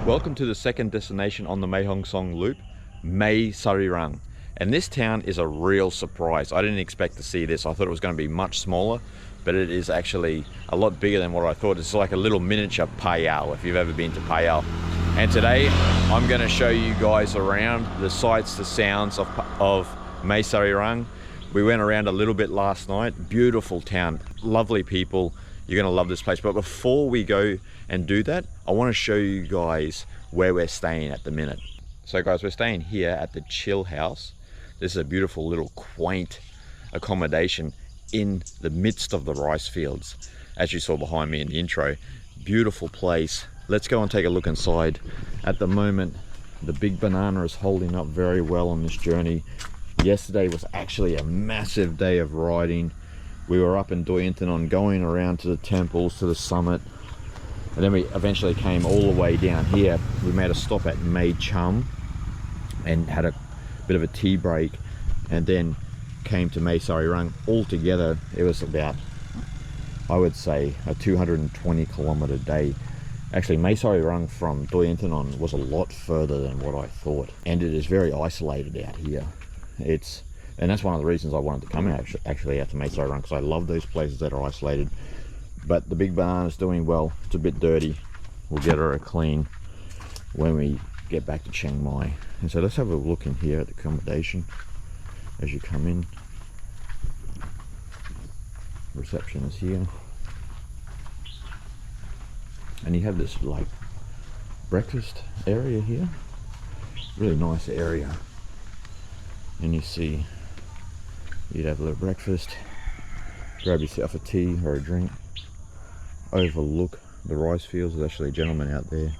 Welcome to the second destination on the Mae Hong Son Loop, Mae Sariang. And this town is a real surprise. I didn't expect to see this. I thought it was going to be much smaller, but it is actually a lot bigger than what I thought. It's like a little miniature Payao, if you've ever been to Payao. And today I'm going to show you guys around the sights, the sounds of Mae Sariang. We went around a little bit last night. Beautiful town, lovely people. You're going to love this place. But before we go and do that, I want to show you guys where we're staying at the minute. So guys, we're staying here at the Chill House. This is a beautiful little quaint accommodation in the midst of the rice fields. As you saw behind me in the intro, beautiful place. Let's go and take a look inside. At the moment, the big banana is holding up very well on this journey. Yesterday was actually a massive day of riding. We were up in Doi Inthanon going around to the temples, to the summit. And then we eventually came all the way down here. We made a stop at Wat Chom and had a bit of a tea break. And then came to Mae Sariang. Altogether, it was about, I would say, a 220 kilometer day. Actually, Mae Sariang from Doi Inthanon was a lot further than what I thought. And it is very isolated out here. And that's one of the reasons I wanted to come out, actually out to Mae Sariang, because I love those places that are isolated. But the big banana's doing well. It's a bit dirty. We'll get her a clean when we get back to Chiang Mai. And so let's have a look in here at the accommodation as you come in. Reception is here. And you have this like breakfast area here. Really nice area. And you see, you'd have a little breakfast, grab yourself a tea or a drink, overlook the rice fields. There's actually a gentleman out there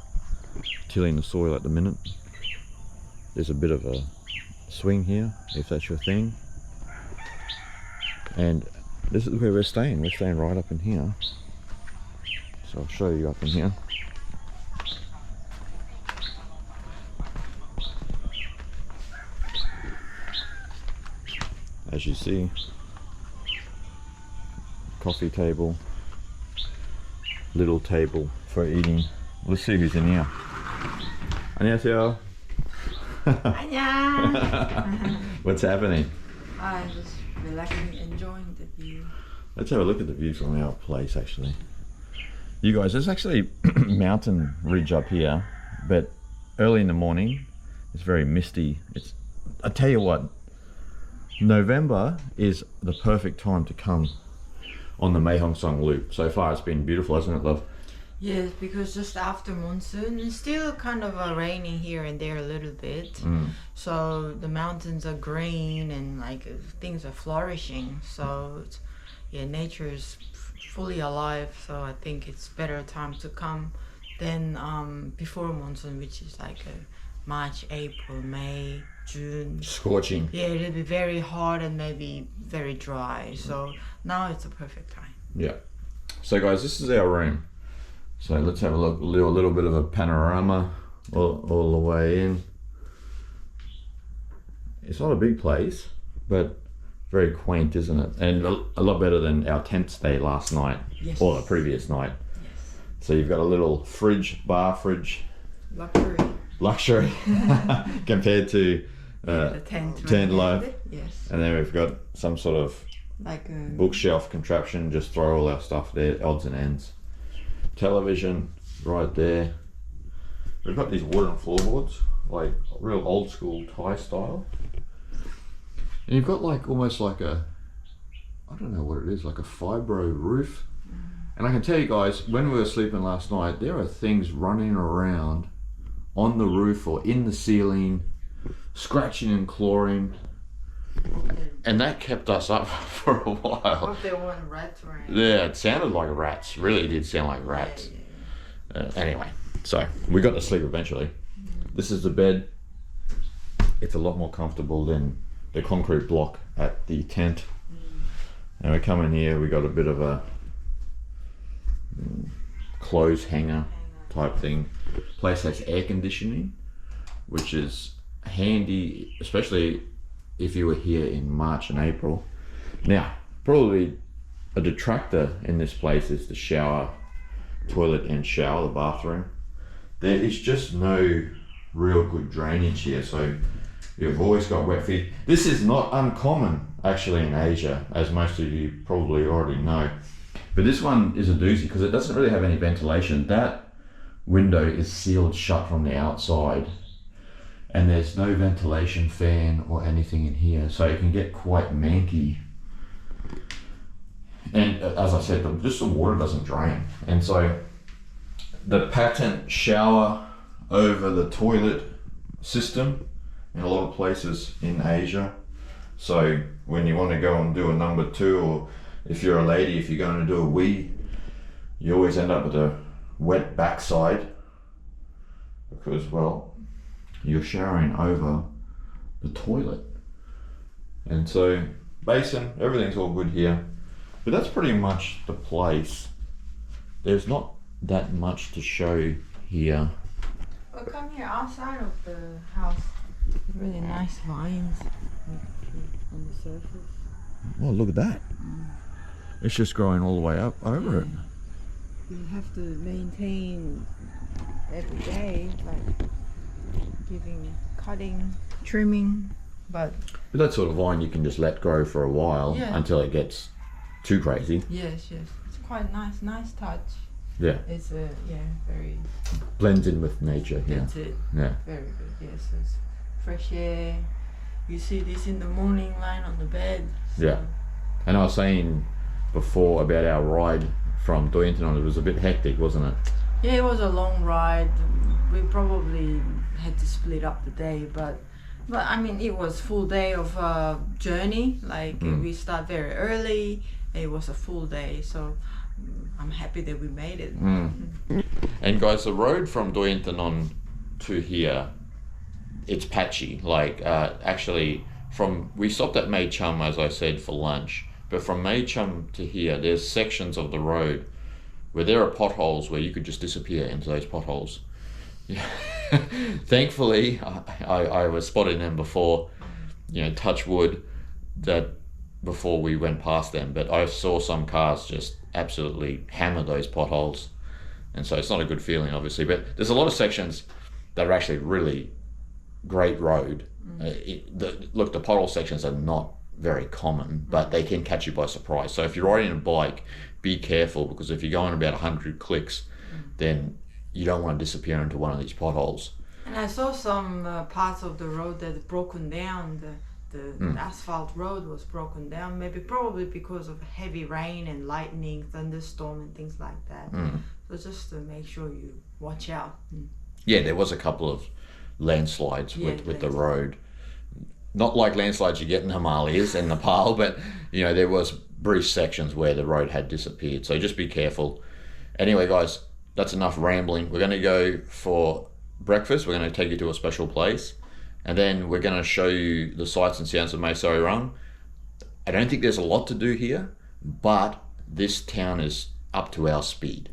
tilling the soil at the minute. There's a bit of a swing here, if that's your thing. And this is where we're staying. We're staying right up in here. So I'll show you up in here. As you see, coffee table, little table for eating. Let's see who's in here. 안녕하세요. What's happening? I'm just relaxing, enjoying the view. Let's have a look at the view from our place actually. You guys, there's actually mountain ridge up here, but early in the morning, it's very misty. I tell you what, November is the perfect time to come on the Mae Hong Son Loop. So far it's been beautiful, hasn't it, love? Yes, because just after monsoon, it's still kind of raining here and there a little bit. So the mountains are green and like things are flourishing. So yeah, nature is fully alive. So I think it's better time to come than before monsoon, which is like March, April, May, June. Scorching. Yeah, it'll be very hot and maybe very dry. So now it's a perfect time. Yeah. So guys, this is our room. So let's have a look, a little bit of a panorama all the way in. It's not a big place, but very quaint, isn't it? And a lot better than our tent stay last night. Yes. Or the previous night. Yes. So you've got a little fridge, bar fridge. Luxury compared to the tent life. Yes. And then we've got some sort of like a bookshelf contraption, just throw all our stuff there, odds and ends. Television right there. We've got these wooden floorboards, like real old school Thai style. And you've got like almost like a, I don't know what it is, like a fibro roof. And I can tell you guys, when we were sleeping last night, there are things running around on the roof or in the ceiling, scratching and clawing. And that kept us up for a while. If they want rats around. Yeah, it sounded like rats. Really did sound like rats. Yeah. Anyway, so we got to sleep eventually. This is the bed. It's a lot more comfortable than the concrete block at the tent. And we come in here, we got a bit of a clothes hanger type thing. Place has air conditioning, which is handy, especially if you were here in March and April. Now, probably a detractor in this place is the shower, toilet and shower, the bathroom. there is just no real good drainage here, so you've always got wet feet. This is not uncommon actually in Asia, as most of you probably already know. But this one is a doozy because it doesn't really have any ventilation. That window is sealed shut from the outside, and there's no ventilation fan or anything in here, so it can get quite manky. And as I said, just the water doesn't drain. And so the pattern shower over the toilet system in a lot of places in Asia. So when you want to go and do a number 2, or if you're a lady, if you're going to do a wee, you always end up with a wet backside because, well, you're showering over the toilet. And so basin, everything's all good here. But that's pretty much the place. There's not that much to show here. Well, come here outside of the house. Really nice vines on the surface. Oh, look at that. It's just growing all the way up over it. You have to maintain every day, like cutting, trimming, but that sort of vine you can just let grow for a while until it gets too crazy. Yes, it's quite nice touch. Yeah. It's very blends in with nature. That's it. Yeah. Very good. Yes, it's fresh air. You see this in the morning, lying on the bed. So. Yeah. And I was saying before about our ride from Doi Inthanon, it was a bit hectic, wasn't it? Yeah, it was a long ride. We probably had to split up the day, but I mean, it was full day of journey. Like we start very early. It was a full day, so I'm happy that we made it. And guys, the road from Doi Inthanon to here, it's patchy. Like actually, we stopped at Mae Chom, as I said, for lunch. But from Mae Chom to here, there's sections of the road where there are potholes where you could just disappear into those potholes. Yeah. Thankfully, I was spotting them before, touch wood, that before we went past them. But I saw some cars just absolutely hammer those potholes. And so it's not a good feeling, obviously. But there's a lot of sections that are actually really great road. The pothole sections are not very common, but they can catch you by surprise. So if you're riding a bike, be careful, because if you're going about 100 clicks, then you don't want to disappear into one of these potholes. And I saw some parts of the road that broken down. The asphalt road was broken down, probably because of heavy rain and lightning, thunderstorm and things like that. So just to make sure you watch out. Yeah, there was a couple of landslides with the road. Not like landslides you get in Himalayas and Nepal, but there was brief sections where the road had disappeared. So just be careful. Anyway, guys, that's enough rambling. We're going to go for breakfast. We're going to take you to a special place, and then we're going to show you the sights and sounds of Mae Sariang. I don't think there's a lot to do here, but this town is up to our speed.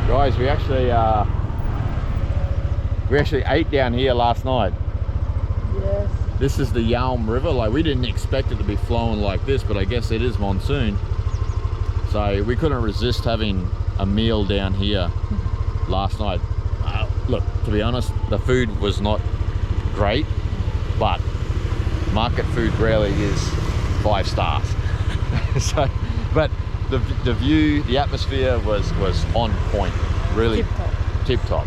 Guys, we actually ate down here last night. Yes. This is the Yalm River. Like, we didn't expect it to be flowing like this, but I guess it is monsoon. So we couldn't resist having a meal down here last night. Look, to be honest, the food was not great, but market food rarely is 5 stars. But the view, the atmosphere was on point, really tip top.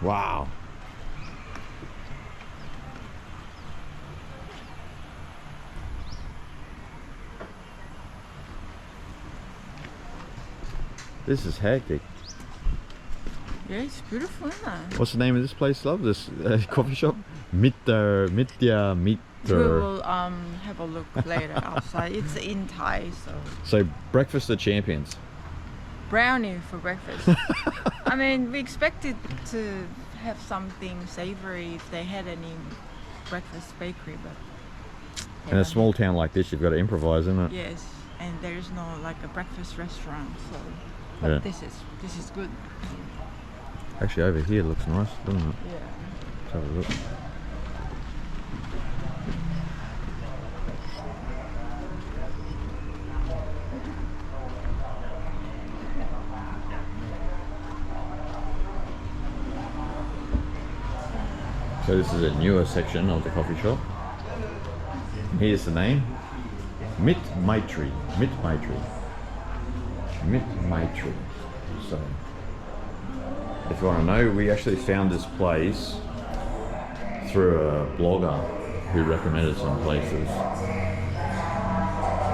Wow. This is hectic. Yeah, it's beautiful, isn't it? What's the name of this place, love? This coffee shop? Mitya. We will have a look later outside. It's in Thai, so. So breakfast of champions. Brownie for breakfast. I mean, we expected to have something savory if they had any breakfast bakery, but. In a small town like this, you've got to improvise, isn't it? Yes, and there's no like a breakfast restaurant, so. But Yeah. this is good. Actually, over here looks nice, doesn't it? Yeah. Let's have a look. So this is a newer section of the coffee shop. Here's the name. Mit Maitri. Mit Maitri. Mit Maitri. So, if you want to know, we actually found this place through a blogger who recommended some places.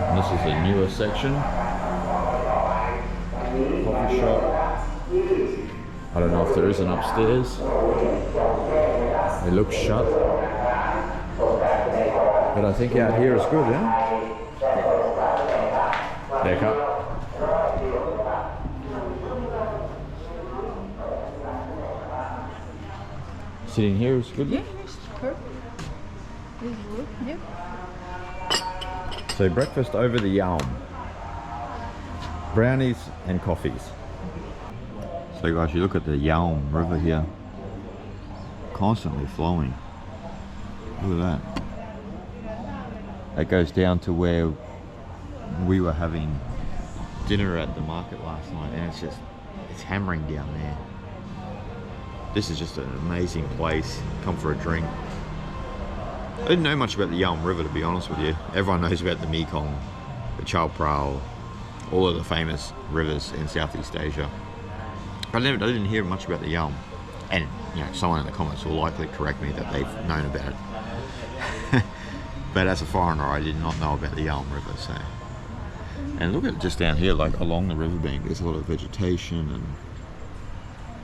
And this is a newer section. Coffee shop. I don't know if there is an upstairs. It looks shut. But I think out here is good, yeah? Back up. Sitting here is good? Yeah, it's perfect. This is good, yep. So breakfast over the Yalm. Brownies and coffees. So guys, you look at the Yalm River here. Constantly flowing. Look at that. That goes down to where we were having dinner at the market last night, and it's hammering down there. This is just an amazing place. Come for a drink. I didn't know much about the Yalm River, to be honest with you. Everyone knows about the Mekong, the Chao Phraya, all of the famous rivers in Southeast Asia. I didn't hear much about the Yalm. And you know, someone in the comments will likely correct me that they've known about it. But as a foreigner, I did not know about the Yalm River. So, and look at it just down here, like along the riverbank. There's a lot of vegetation, and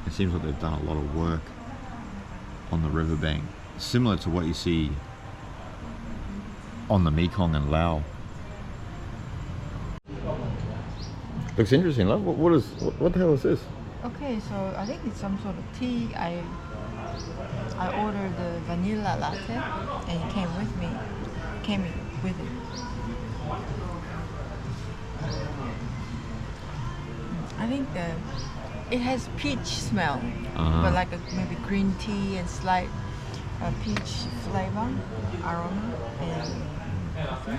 it seems like they've done a lot of work on the riverbank, similar to what you see on the Mekong and Laos. Looks interesting, love. What the hell is this? Okay, so I think it's some sort of tea. I ordered the vanilla latte, and it came with it. I think it has peach smell, but like maybe green tea and slight peach flavor, aroma, and coffee.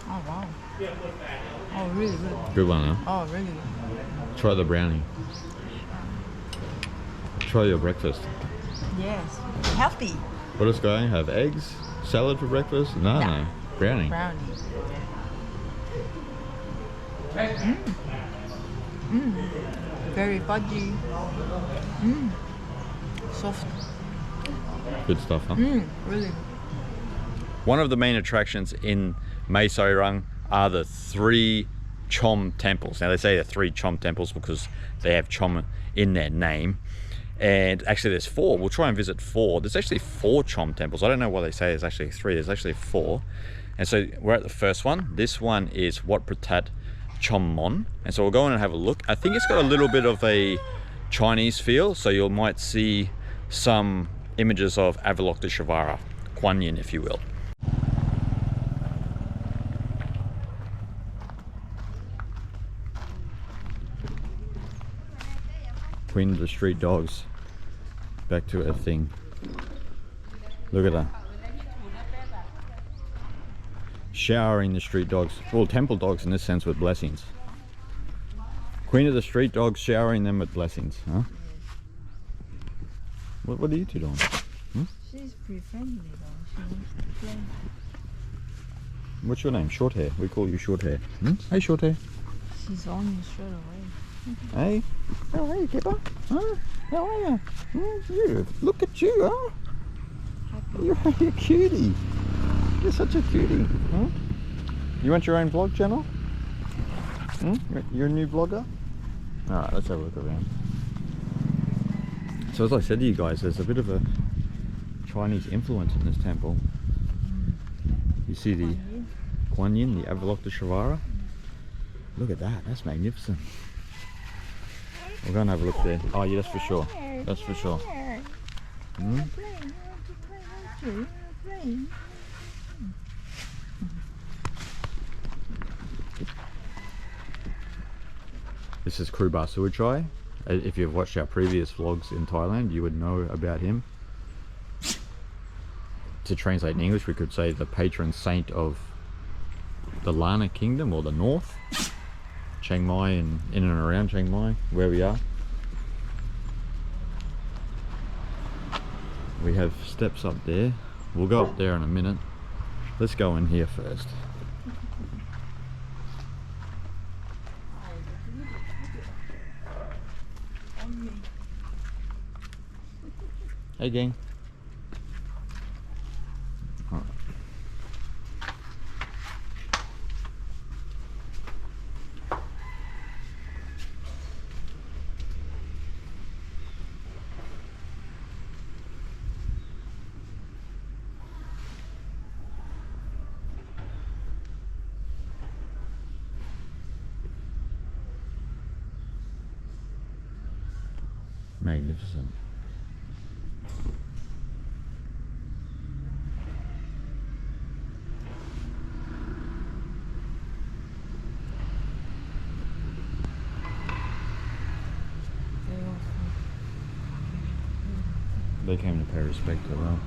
Oh wow. Oh, really good. Good one, huh? Oh, really good. Try the brownie. Try your breakfast. Yes. Healthy. What is going? Have eggs? Salad for breakfast? No. Brownie. Brownie. Very fudgy. Soft. Good stuff, huh? Really. One of the main attractions in Mae Sariang are the 3 Chom temples. Now they say they're 3 Chom temples because they have Chom in their name. And actually there's 4. We'll try and visit 4. There's actually 4 Chom temples. I don't know why they say there's actually 3. There's actually 4. And so we're at the first one. This one is Wat Chom Mon. And so we'll go in and have a look. I think it's got a little bit of a Chinese feel. So you might see some images of Avalokiteshvara, Kuan Yin, if you will. Queen of the street dogs. Back to her thing. Look at that. Showering the street dogs. Well, temple dogs in this sense with blessings. Queen of the street dogs showering them with blessings, huh? What are you two doing? She's pretty friendly though. She wants to play. What's your name? Short hair. We call you short hair. Hey, short hair. She's on you straight away. Hey, how are you, Kipper? Huh? How are you? You, look at you, huh? You're a cutie. You're such a cutie. Huh? You want your own vlog channel? Hmm? You're a new vlogger? Alright, let's have a look around. So as I said to you guys, there's a bit of a Chinese influence in this temple. You see the Kuan Yin, the Avalokiteshvara? Look at that, that's magnificent. We'll go and have a look there. Oh yeah, that's for sure. That's for sure. Hmm? This is Kruba Suachai. If you've watched our previous vlogs in Thailand, you would know about him. To translate in English, we could say the patron saint of the Lana Kingdom, or the North. Chiang Mai and in and around Chiang Mai, where we are. We have steps up there. We'll go up there in a minute. Let's go in here first. Hey gang. All right. Magnificent. They came to pay respect to them.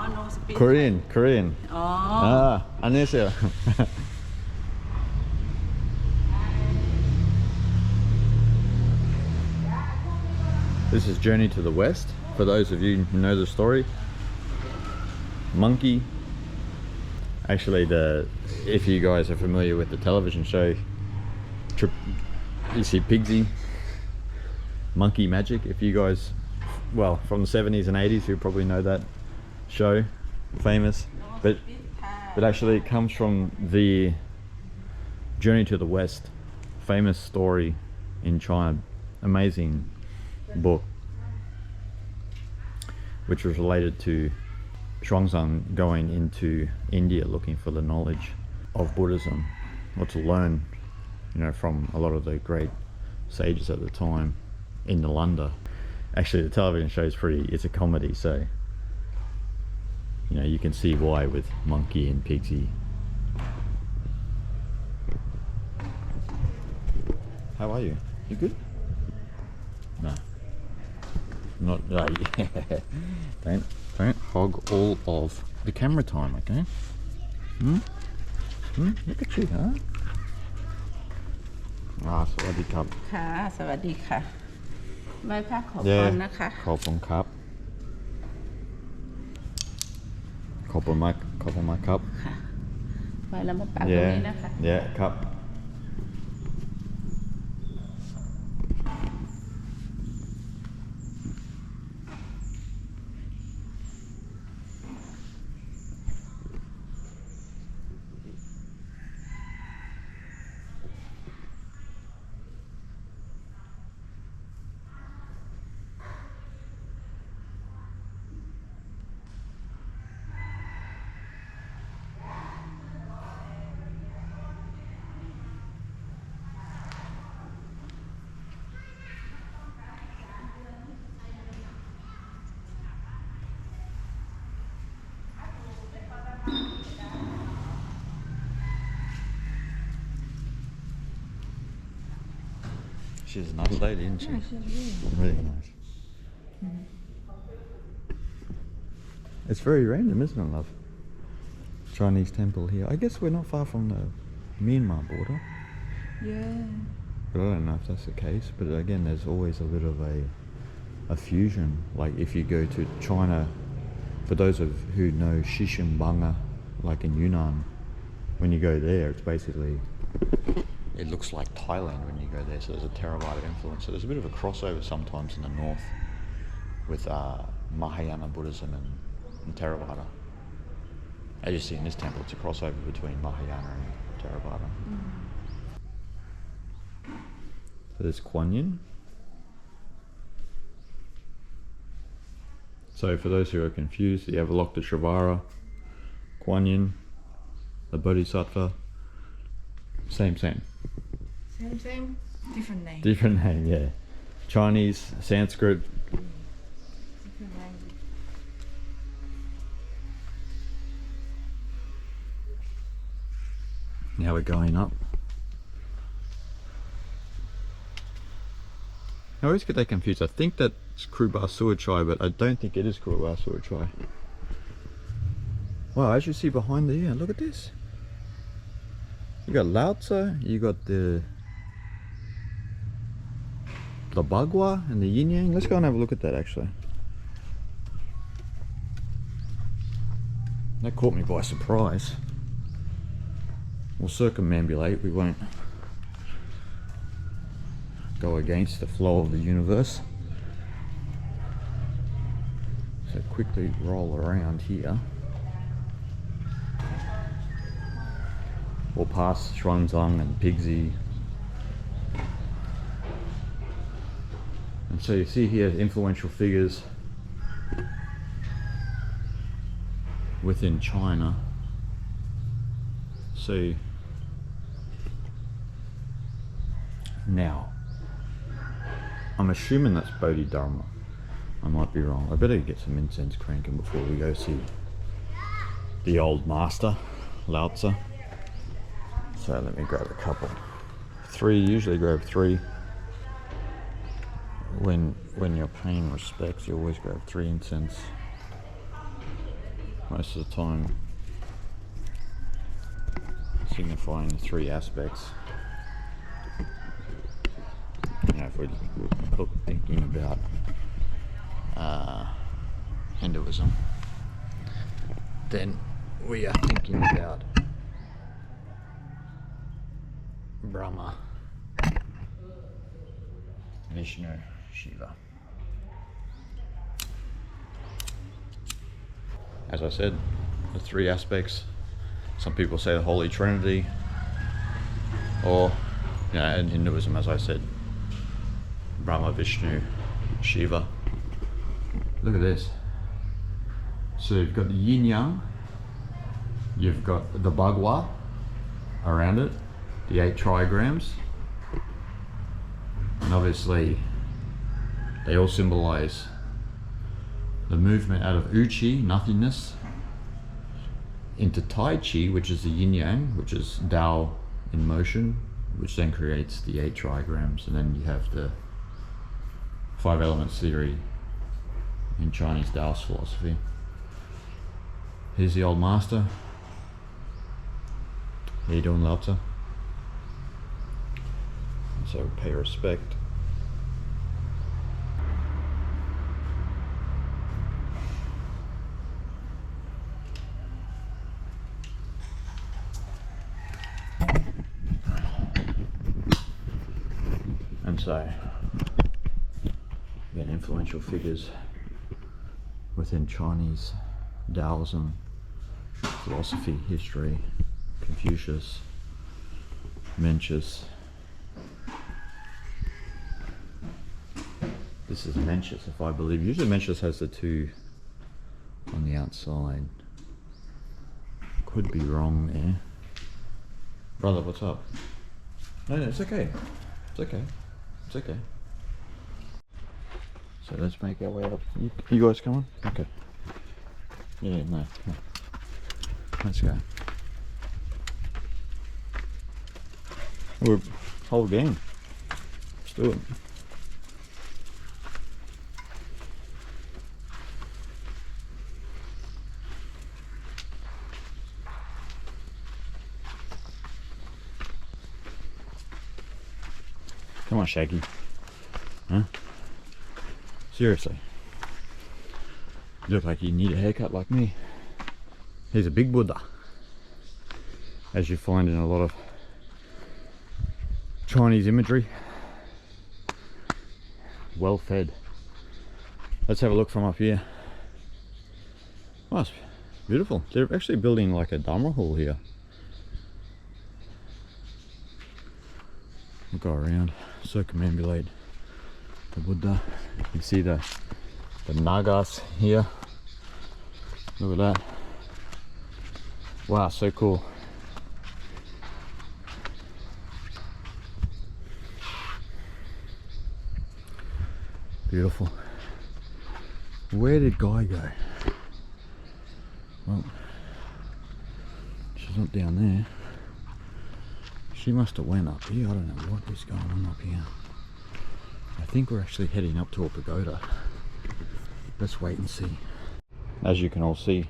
No speak. Korean. Ah, 안녕하세요. This is Journey to the West. For those of you who know the story, monkey. Actually, if you guys are familiar with the television show, you see Pigsy, Monkey Magic. If you guys, well, from the 70s and 80s, you probably know that show, famous. But actually, it comes from the Journey to the West, famous story in China, amazing book, which was related to Xuanzang going into India looking for the knowledge of Buddhism, or to learn, you know, from a lot of the great sages at the time in Nalanda. Actually, the television show is it's a comedy, so you know, you can see why with Monkey and Pigsy. How are you? You good? No. Not yeah. Don't hog all of the camera time, okay? Look at you, huh? Ah, สวัสดีครับ ค่ะสวัสดีค่ะไหว้พระขอพรนะคะ ขอบคุณครับ ขอบคุณมากครับ ค่ะไหว้แล้วมาปักตรงนี้นะคะ ครับ She's a nice lady, isn't she? Yeah, she's really nice. It's very random, isn't it, love? Chinese temple here. I guess we're not far from the Myanmar border. Yeah. But I don't know if that's the case. But again, there's always a bit of a fusion. Like if you go to China, for those of who know Xishanbanga, like in Yunnan, when you go there, it's basically, it looks like Thailand when you go there. So there's a Theravada influence. So there's a bit of a crossover sometimes in the north with Mahayana Buddhism and Theravada. As you see in this temple, it's a crossover between Mahayana and Theravada. So there's Kuan Yin. So for those who are confused, the Avalokiteshvara, Kuan Yin, the Bodhisattva, same. Same, different name. Different name, yeah. Chinese, Sanskrit. Different language. Now we're going up. I always get that confused. I think that's Kruba Suachai, but I don't think it is Kruba Suachai. Wow, as you see behind there, look at this. You got Lao Tzu, you got the Bagua and the Yin Yang. Let's go and have a look at that actually. That caught me by surprise. We'll circumambulate, we won't go against the flow of the universe. So quickly roll around here. We'll pass Xuanzang and Pigzi. And so you see here influential figures within China. So now, I'm assuming that's Bodhidharma. I might be wrong. I better get some incense cranking before we go see the old master, Lao Tzu. So let me grab a couple. Usually grab 3. When you're paying respects, you always grab 3 incense. Most of the time, signifying the 3 aspects. You know, if we're thinking about Hinduism, then we are thinking about Brahma, Vishnu, Shiva. As I said, the 3 aspects. Some people say the Holy Trinity, or in Hinduism, as I said, Brahma, Vishnu, Shiva. Look at this. So you've got the yin yang, you've got the Bhagwa around it, the 8 trigrams, and obviously they all symbolize the movement out of Uchi, nothingness, into Tai Chi, which is the yin yang, which is Tao in motion, which then creates the 8 trigrams, and then you have the 5 elements theory in Chinese Taoist philosophy. Here's the old master. How you doing, Lao Tzu? So pay respect. And so, again, influential figures within Chinese Taoism, philosophy, history, Confucius, Mencius. This is Mencius, if I believe. Usually Mencius has the 2 on the outside. Could be wrong there. Brother, what's up? No, it's okay. It's okay. It's okay. So let's make our way up. You guys coming? Okay. Yeah, no. Let's go. We're whole game. Let's do it. Come on, Shaggy. Huh? Seriously. You look like you need a haircut like me. He's a big Buddha, as you find in a lot of Chinese imagery. Well fed. Let's have a look from up here. Oh, it's beautiful. They're actually building like a Dharma hall here. We'll go around, circumambulate the Buddha. You can see the Nagas here. Look at that. Wow, so cool. Beautiful. Where did Guy go? Well, she's not down there. She must have went up here. I don't know what is going on up here. I think we're actually heading up to a pagoda. Let's wait and see. As you can all see,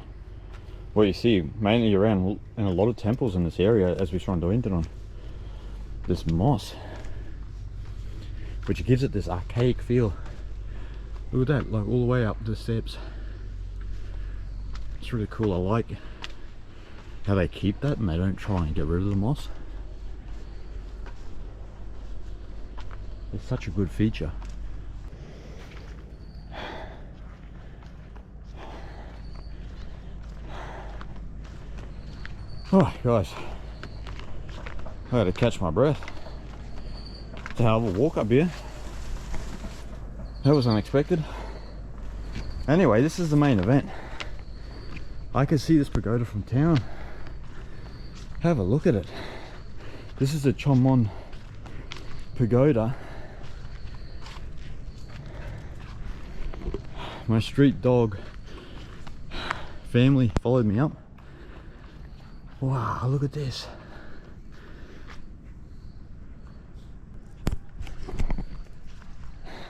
what you see mainly around in a lot of temples in this area as we try and do it on this moss, which gives it this archaic feel. Look at that, like all the way up the steps. It's really cool. I like how they keep that and they don't try and get rid of the moss. It's such a good feature. Oh guys, I had to catch my breath. It's a hell of a walk up here. That was unexpected. Anyway, this is the main event. I can see this pagoda from town. Have a look at it. This is the Chom Mon pagoda. My street dog family followed me up. Wow, look at this.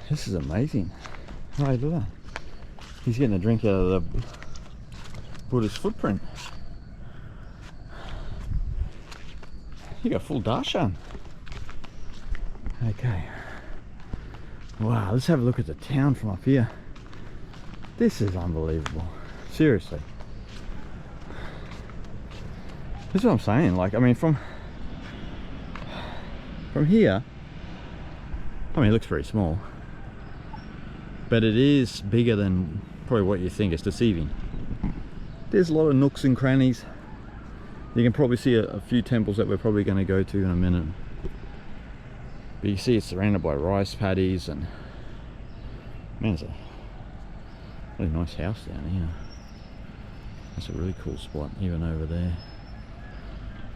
This is amazing. Hey, look at that. He's getting a drink out of the Buddha's footprint. You got full darshan. Okay. Wow, let's have a look at the town from up here. This is unbelievable. Seriously. This is what I'm saying. Like, I mean, from here, I mean, it looks very small, but it is bigger than probably what you think. It's deceiving. There's a lot of nooks and crannies. You can probably see a few temples that we're probably going to go to in a minute. But you see it's surrounded by rice paddies and, man, it's a really nice house down here. That's a really cool spot, even over there.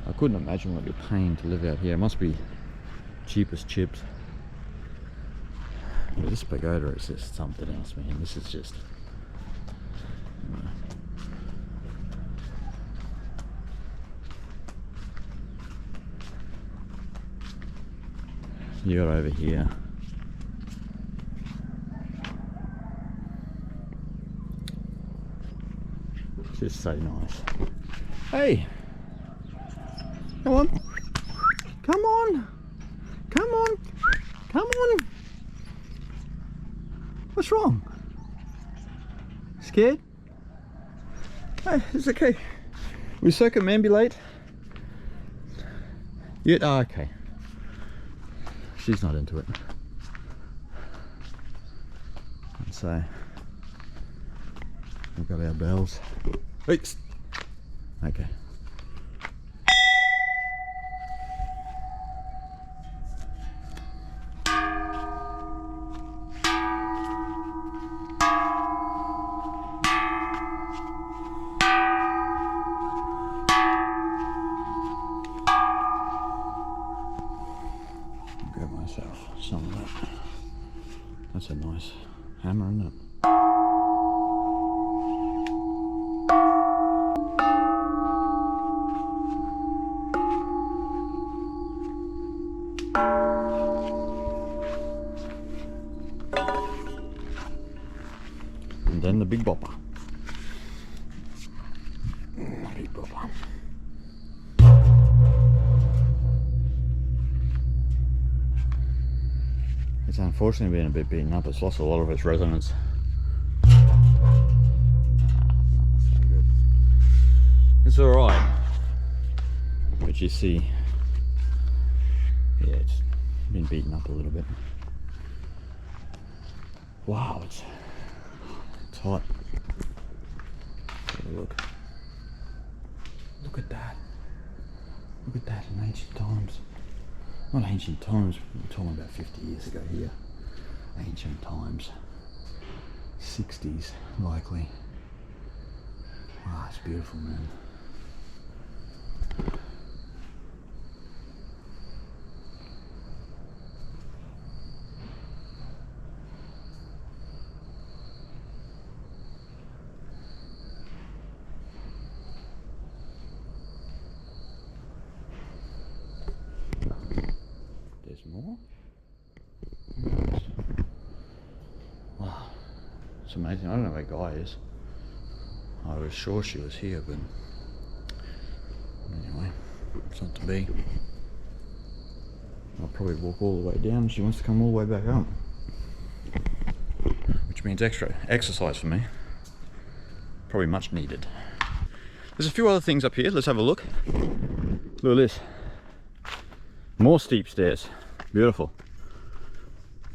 I couldn't imagine what you're paying to live out here. It must be cheap as chips. But this pagoda is just something else, man. This is just, you know. You got over here. Just so nice. Hey! Come on! Come on! Come on! Come on! What's wrong? Scared? Hey, it's okay. We circumambulate. Yeah, oh, okay. She's not into it. So we've got our bells. Wait. Okay. Grab myself some of that. That's a nice hammer, isn't it? And then the big bopper. Big bopper. It's unfortunately been a bit beaten up. It's lost a lot of its resonance. It's alright, but you see, yeah, it's been beaten up a little bit. Wow, it's hot. Have a look. Look at that. Look at that in ancient times. Not ancient times, we're talking about 50 years ago here. Ancient times. 60s, likely. Wow, it's beautiful, man. There's more? Wow, it's amazing. I don't know where Guy is. I was sure she was here, but anyway, it's not to be. I'll probably walk all the way down. She wants to come all the way back up, which means extra exercise for me. Probably much needed. There's a few other things up here. Let's have a look. Look at this. More steep stairs. Beautiful.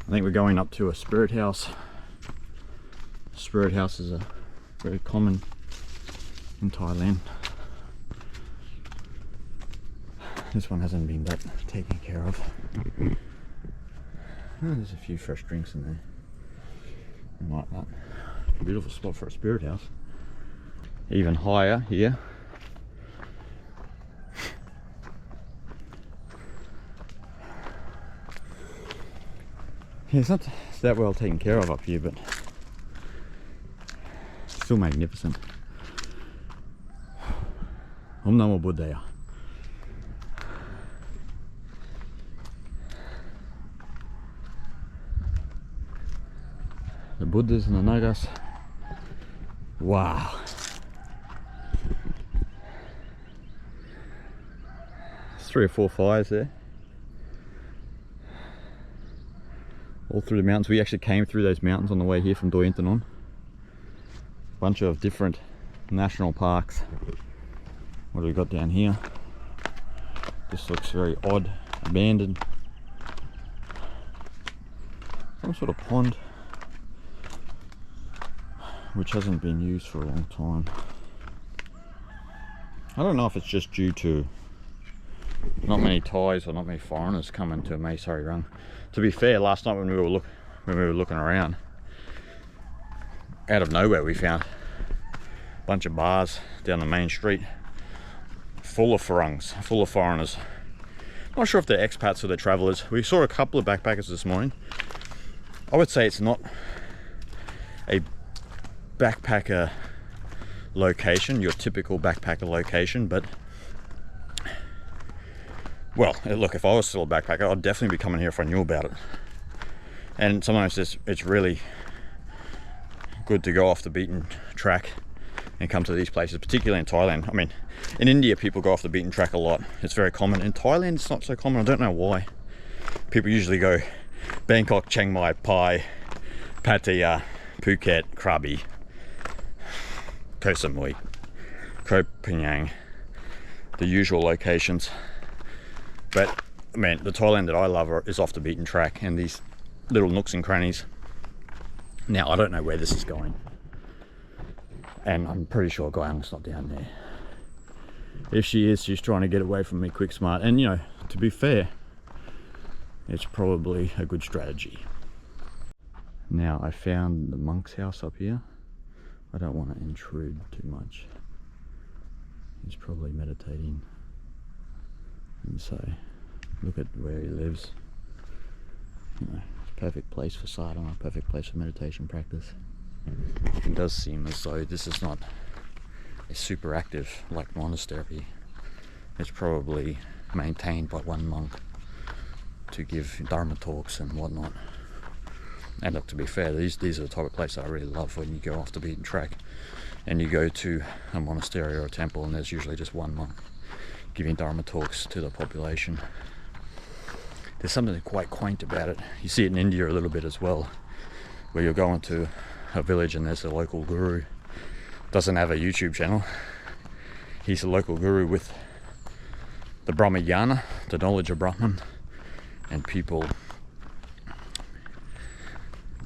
I think we're going up to a spirit house. Spirit houses are very common in Thailand. This one hasn't been that taken care of. Oh, there's a few fresh drinks in there. I like that. Beautiful spot for a spirit house. Even higher here. Yeah, it's not that well taken care of up here, but still magnificent. Omnamo Buddhaya. The Buddhas and the Nagas. Wow. There's 3 or 4 fires there. All through the mountains. We actually came through those mountains on the way here from Doi Intanon. Bunch of different national parks. What do we got down here? This looks very odd, abandoned. Some sort of pond which hasn't been used for a long time. I don't know if it's just due to not many Thais or not many foreigners coming to Mae Sariang. To be fair, last night when we were looking around, out of nowhere we found a bunch of bars down the main street full of Farangs, full of foreigners. Not sure if they're expats or they're travellers. We saw a couple of backpackers this morning. I would say it's not a backpacker location, your typical backpacker location, but well, look, if I was still a backpacker, I'd definitely be coming here if I knew about it. And sometimes it's really good to go off the beaten track and come to these places, particularly in Thailand. I mean, in India, people go off the beaten track a lot. It's very common. In Thailand, it's not so common. I don't know why. People usually go Bangkok, Chiang Mai, Pai, Pattaya, Phuket, Krabi, Koh Samui, Koh Phangan, the usual locations. But I mean, the Thailand that I love is off the beaten track and these little nooks and crannies. Now, I don't know where this is going, and I'm pretty sure Guyang's not down there. If she is, she's trying to get away from me quick smart, and you know, to be fair, it's probably a good strategy. Now, I found the monk's house up here. I don't want to intrude too much. He's probably meditating. And so, look at where he lives. You know, it's a perfect place for sadhana, a perfect place for meditation practice. It does seem as though this is not a super active like monastery. It's probably maintained by one monk to give Dharma talks and whatnot. And look, to be fair, these are the type of place that I really love, when you go off the beaten track and you go to a monastery or a temple and there's usually just one monk giving Dharma talks to the population. there's something quite quaint about it. You see it in India a little bit as well, where you're going to a village and there's a local guru. Doesn't have a YouTube channel. He's a local guru with the Brahmayana, the knowledge of Brahman, and people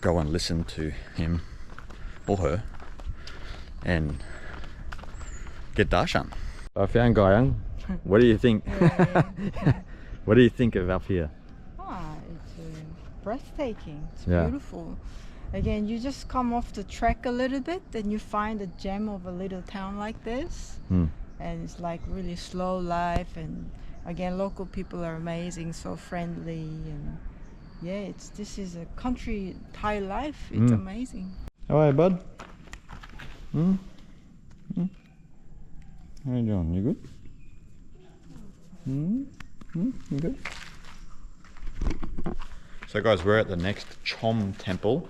go and listen to him or her and get darshan. I found Guyang. What do you think? What do you think of up here? It's breathtaking. It's Yeah. beautiful. Again, you just come off the track a little bit, then you find a gem of a little town like this. And it's like really slow life, and again, local people are amazing, so friendly, and yeah, this is a country Thai life. It's amazing. How are you, bud? How you doing? You good? You good? So guys, we're at the next Chom temple.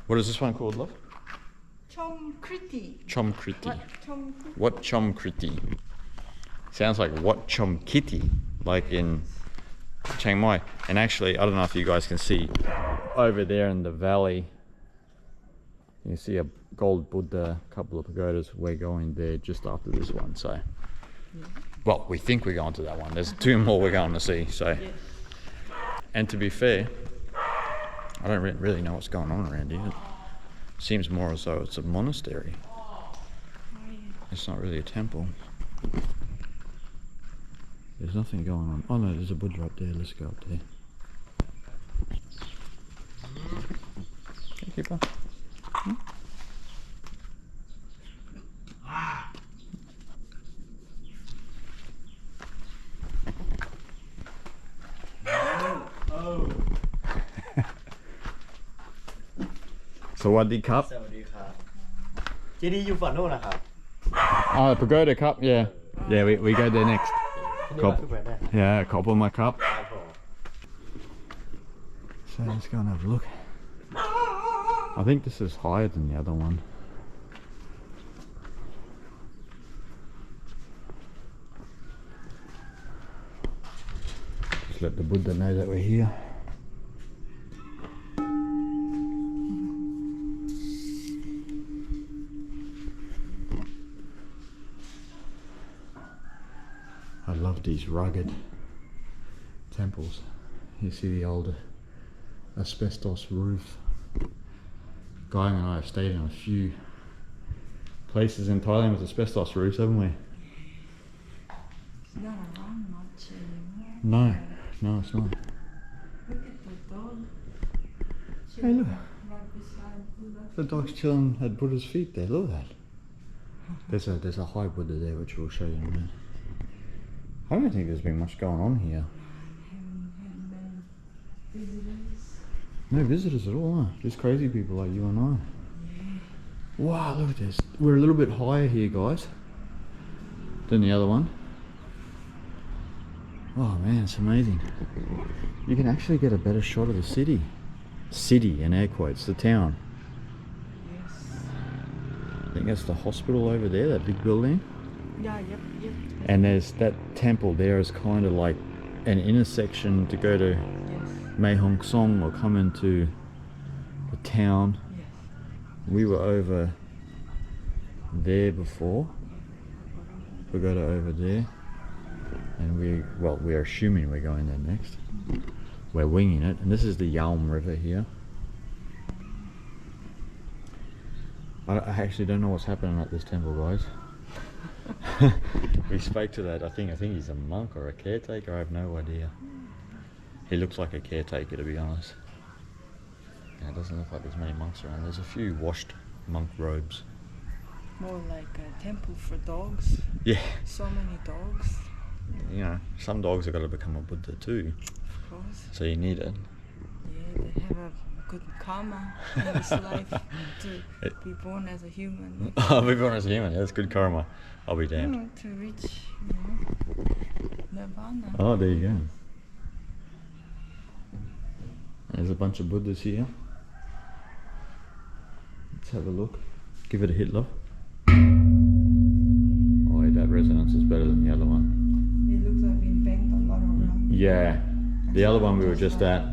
What is this one called, love? Chom Kitti. Chom Kitti. Wat Chom Kitti. Wat Chom Kitti. Sounds like Wat Chom Kitti, like in Chiang Mai. And actually, I don't know if you guys can see over there in the valley, you see a gold Buddha, a couple of pagodas. We're going there just after this one. So, well, we think we're going to that one. There's two more we're going to see. So, and to be fair, I don't really know what's going on around here. It seems more as though it's a monastery. It's not really a temple. There's nothing going on. Oh no, there's a Buddha up there. Let's go up there. Okay, keep on. Sawadee Cup. สวัสดีครับ ที่นี่อยู่ฝั่งโน้นนะครับ Oh, Pagoda Cup, yeah. Yeah, we go there next. ที่นี่มาขึ้นไปได้ Yeah, couple my cup. ครับผม So let's go and have a look. I think this is higher than the other one. Just let the Buddha know that we're here. I love these rugged temples. You see the old asbestos roof. Guy and I have stayed in a few places in Thailand with asbestos roofs, haven't we? It's not around much anymore. No, it's not. Look at the dog. Hey, look. Right beside Buddha. The dog's chilling at Buddha's feet there. Look at that. There's a high Buddha there, which we'll show you in a minute. I don't think there's been much going on here. Visitors. No visitors at all, huh? Just crazy people like you and I. Wow, look at this. We're a little bit higher here, guys, than the other one. Oh man, it's amazing. You can actually get a better shot of the city. City, in air quotes, the town. Yes. I think that's the hospital over there, that big building. Yeah, yep. And there's that temple there is kind of like an intersection to go to Yes. Mae Hong Son or come into the town. Yes. We were over there before. We go to over there, and we're assuming we're going there next. We're winging it, and this is the Yalm River here. I actually don't know what's happening at this temple, guys. We spoke to that. I think he's a monk or a caretaker. I have no idea. He looks like a caretaker, to be honest. Yeah, it doesn't look like there's many monks around. There's a few washed monk robes. More like a temple for dogs. Yeah, So many dogs, you know, some dogs have got to become a Buddha too, of course. so you need it. Yeah, they have a good karma in this life to be born as a human. I'll be born as a human. Yeah, that's good karma. I'll be damned. To reach, nirvana. Oh, there you go. There's a bunch of Buddhas here. Let's have a look. Give it a hit, love. Oh, yeah, that resonance is better than the other one. It looks like we banked a lot of Yeah, the other one we were just at,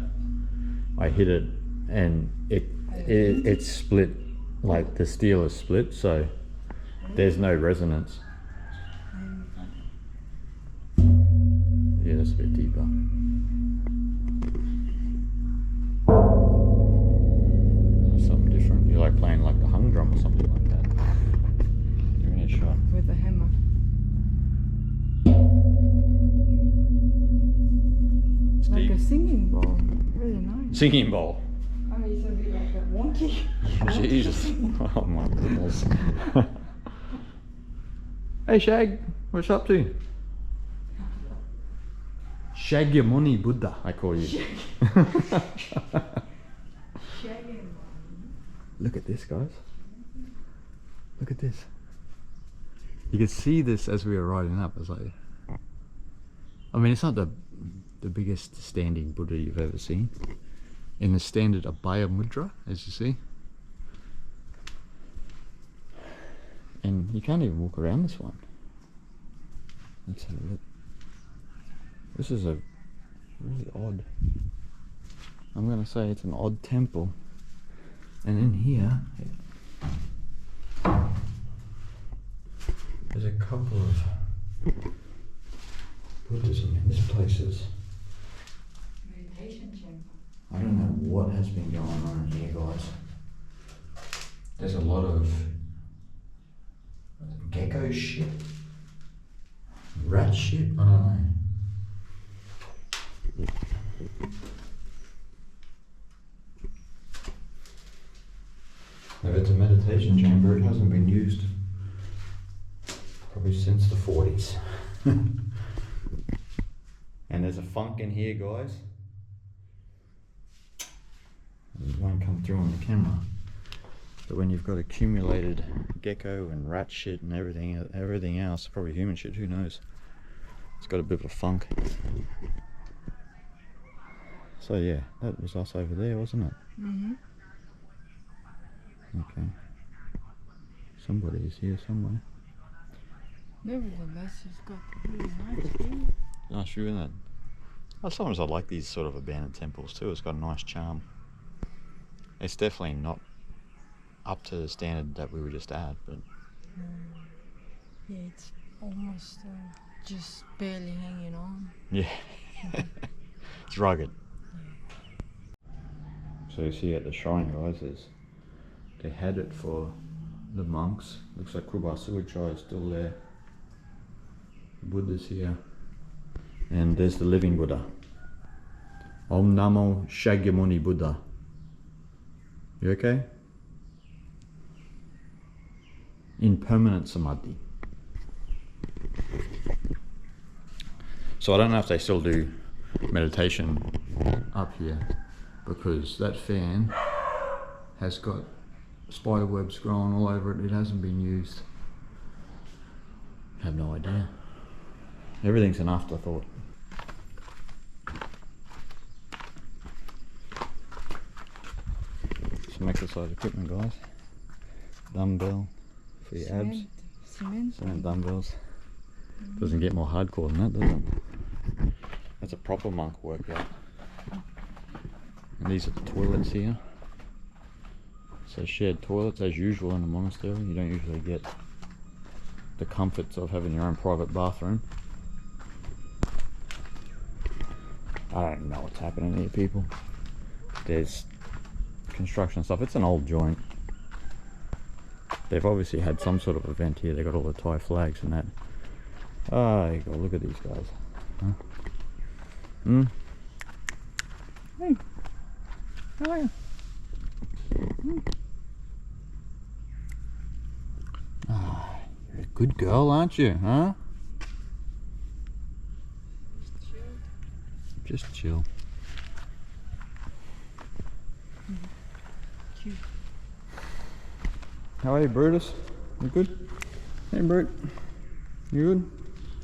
I hit it and it split, like the steel is split, so there's no resonance. Yeah, that's a bit deeper. Something different. You like playing like the hung drum or something like that. Give me a shot. With a hammer. Like a singing bowl. Really nice. Singing bowl. I mean, it's a bit like a wonky. Jesus. Oh my goodness. Hey Shag, what's up to? Shagyamuni Buddha, I call you. Look at this, guys. Look at this. You can see this as we were riding up. It's like, I mean, it's not the biggest standing Buddha you've ever seen. In the standard Abhaya Mudra, as you see. And you can't even walk around this one. Let's have a look. This is a really odd, I'm going to say it's an odd temple. And in here, there's a couple of Buddhism in this place is. Meditation chamber. I don't know what has been going on here, guys. There's a lot of gecko shit, rat shit, I don't know. If it's a meditation chamber, it hasn't been used probably since the 40s. And there's a funk in here, guys. It won't come through on the camera. But when you've got accumulated gecko and rat shit and everything else, probably human shit, who knows? It's got a bit of a funk. So yeah, that was us over there, wasn't it? Mm-hmm. Okay. Somebody is here somewhere. Nevertheless, it's got really nice view. Nice view, isn't it? Oh, sometimes I like these sort of abandoned temples too. It's got a nice charm. It's definitely not up to the standard that we were just at, but Yeah, it's almost just barely hanging on. yeah, it's rugged. So you see at the shrine, guys, they had it for the monks. Looks like Kruba Suchai is still there. Buddha's here. And there's the living Buddha. Om Namo Shakyamuni Buddha. You okay? In permanent samadhi. So I don't know if they still do meditation up here, because that fan has got spider webs growing all over it. It hasn't been used. I have no idea. Everything's an afterthought. Some exercise equipment, guys. Dumbbell for your abs. Cement dumbbells. Doesn't get more hardcore than that, does it? That's a proper monk workout. And these are the toilets here. So shared toilets as usual in a monastery. You don't usually get the comforts of having your own private bathroom. I don't know what's happening here, people. There's construction stuff. It's an old joint. They've obviously had some sort of event here. They got all the Thai flags and that. Oh, you go. Look at these guys. Huh? Hmm? Hey. How are you? Ah, you're a good girl, aren't you? Huh? Just chill. Cute. How are you, Brutus? You good? Hey, Brut. You good?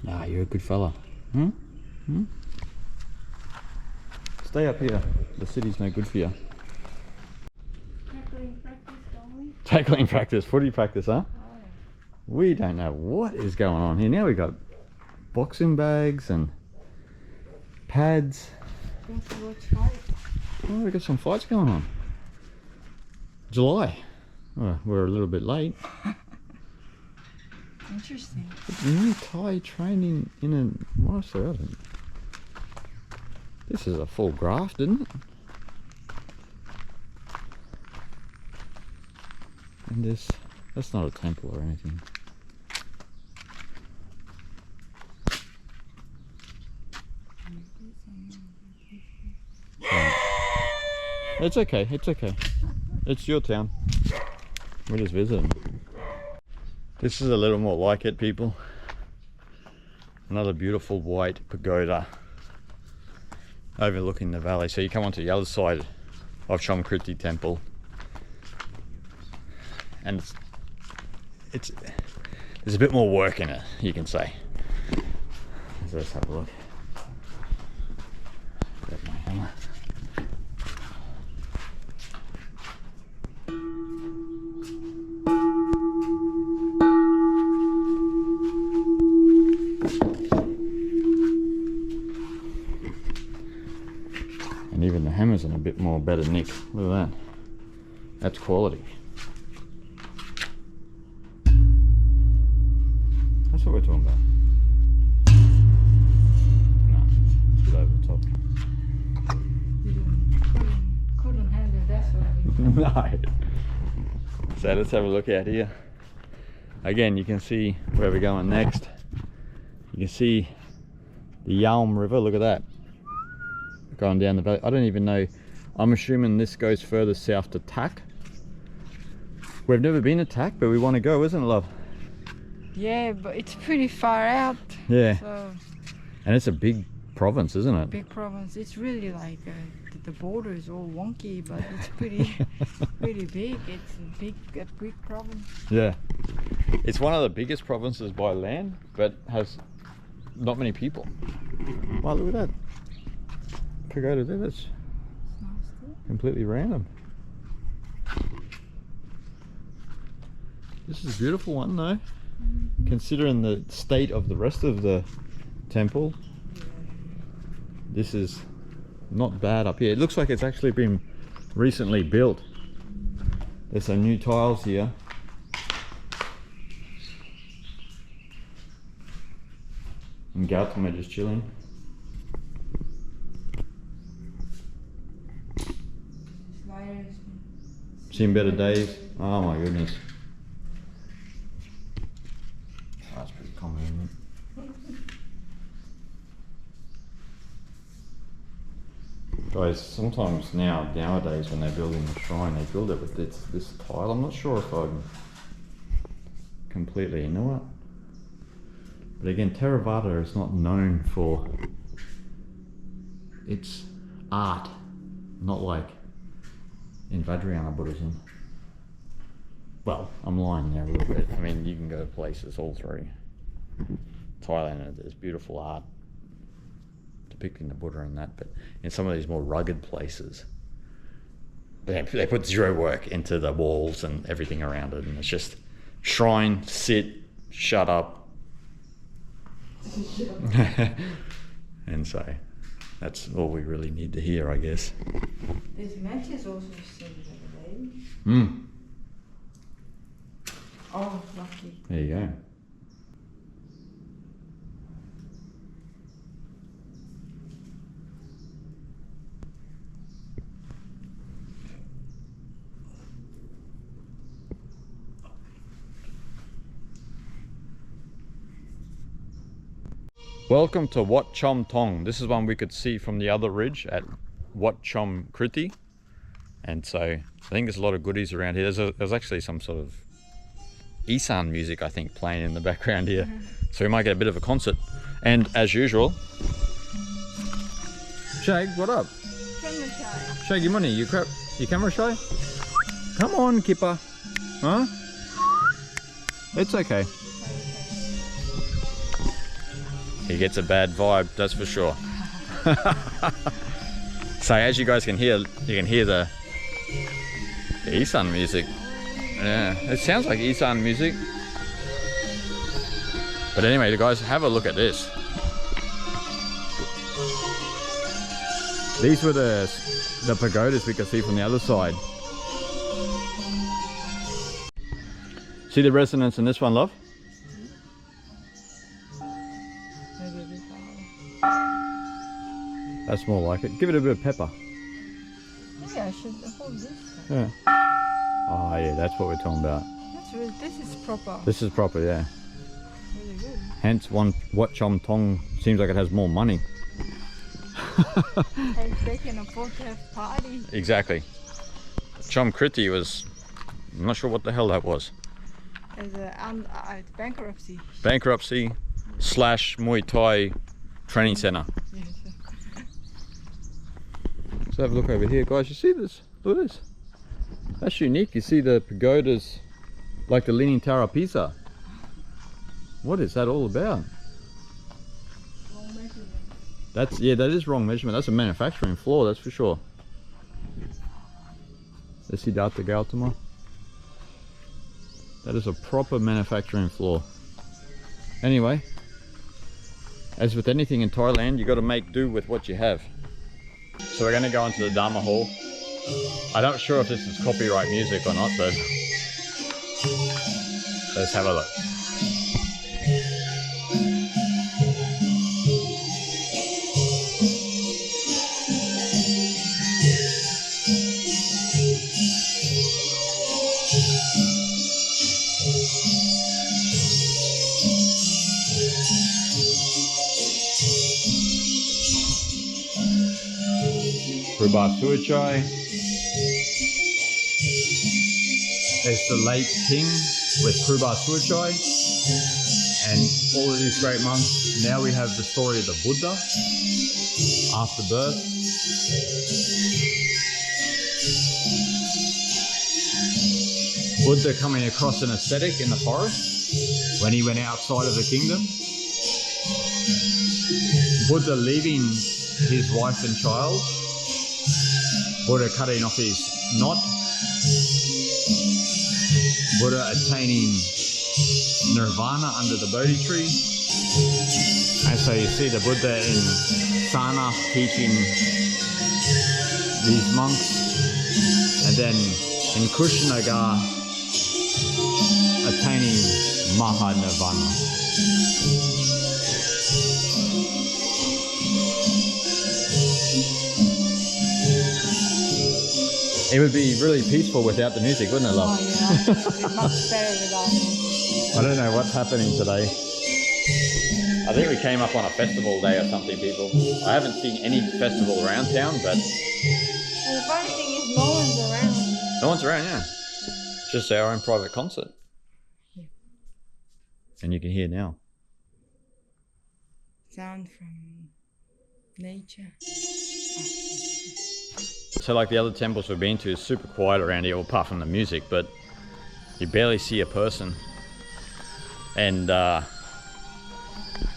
Nah, you're a good fella. Hmm? Hmm? Stay up here. The city's no good for you. Tackling practice, don't we? Tackling practice, footy practice, huh? We don't know what is going on here. Now we got boxing bags and pads. Going to watch fight. Oh, we got some fights going on. July. Oh, we're a little bit late. Interesting. Muay Thai training in a monastery. I don't. This is a full graft, isn't it? And this, that's not a temple or anything. It's okay, it's okay. It's your town. We're just visiting. This is a little more like it, people. Another beautiful white pagoda overlooking the valley. So you come onto the other side of Chom Kitti temple, and it's there's a bit more work in it, you can say. So let's have a look. Grab my hammer. And even the hammer's in a bit more better nick. Look at that. That's quality. That's what we're talking about. No, it's a bit over the top. Couldn't handle that sort of No. So let's have a look out here. Again, you can see where we're going next. You can see the Yalm River. Look at that. Going down the valley. I don't even know. I'm assuming this goes further south to Tak. We've never been to Tak, but we want to go, isn't it, love? Yeah, but it's pretty far out. Yeah. So And it's a big province, isn't it? big province. It's really like the border is all wonky, but it's pretty pretty big. It's a big province. Yeah. It's one of the biggest provinces by land, but has not many people. Wow, look at that. Pagoda there, that's completely random. This is a beautiful one though, considering the state of the rest of the temple. This is not bad up here. It looks like it's actually been recently built. There's some new tiles here. And Gautama just chilling. Seen better days. Oh my goodness. That's pretty common, isn't it? Guys, sometimes nowadays when they're building the shrine, they build it with this tile. I'm not sure if I'm completely into it. But again, Theravada is not known for its art, not like in Vajrayana Buddhism. Well, I'm lying there a little bit. I mean, you can go to places all through Thailand and there's beautiful art depicting the Buddha and that, but in some of these more rugged places, they put zero work into the walls and everything around it, and it's just shrine, sit, shut up. And so that's all we really need to hear, I guess. There's matches also seen the other day. Hmm. Oh, lucky. There you go. Welcome to Wat Chom Thong. This is one we could see from the other ridge at Wat Chom Kitti. And so I think there's a lot of goodies around here. There's actually some sort of Isan music, I think, playing in the background here. So we might get a bit of a concert. And as usual, Shag, what up? Camera shy. Shaggy Money, you camera shy? Come on, Kipper. Huh? It's okay. He gets a bad vibe, that's for sure. So as you guys can hear, you can hear the Isan music. Yeah, it sounds like Isan music. But anyway, guys, have a look at this. These were the pagodas we could see from the other side. See the resonance in this one, love? Maybe a bit higher. That's more like it. Give it a bit of pepper. Maybe I should hold this. Yeah. Oh yeah, that's what we're talking about. That's really, this is proper. This is proper, yeah. Really good. Hence Wat Chom Thong seems like it has more money. And they can afford to have party. Exactly. Chom Kitti was, I'm not sure what the hell that was. As a bankruptcy. Bankruptcy / Muay Thai training center. Yes. Let's have a look over here, guys. You see this? Look at this. That's unique. You see the pagodas like the Leaning Tower of Pisa. What is that all about? Wrong measurement. That's, yeah, that is wrong measurement. That's a manufacturing flaw, that's for sure. Siddhartha Gautama. That is a proper manufacturing flaw. Anyway, as with anything in Thailand, you got to make do with what you have. So we're going to go into the Dharma hall. I'm not sure if this is copyright music or not, but let's have a look. Prabha Suachai. There's the late king with Prabha Suachai and all of these great monks. Now we have the story of the Buddha after birth. Buddha coming across an ascetic in the forest when he went outside of the kingdom. Buddha leaving his wife and child. Buddha cutting off his knot. Buddha attaining nirvana under the Bodhi tree. And so you see the Buddha in Sana teaching these monks. And then in Kushtanagar attaining Maha Nirvana. It would be really peaceful without the music, wouldn't it, love? Oh yeah, it would be much better without it. I don't know what's happening today. I think we came up on a festival day or something, people. I haven't seen any festival around town, but... And the funny thing is no one's around. No one's around, yeah. It's just our own private concert. Yeah. And you can hear now. Sound from nature. So like the other temples we've been to, it's super quiet around here, apart from the music, but you barely see a person. And the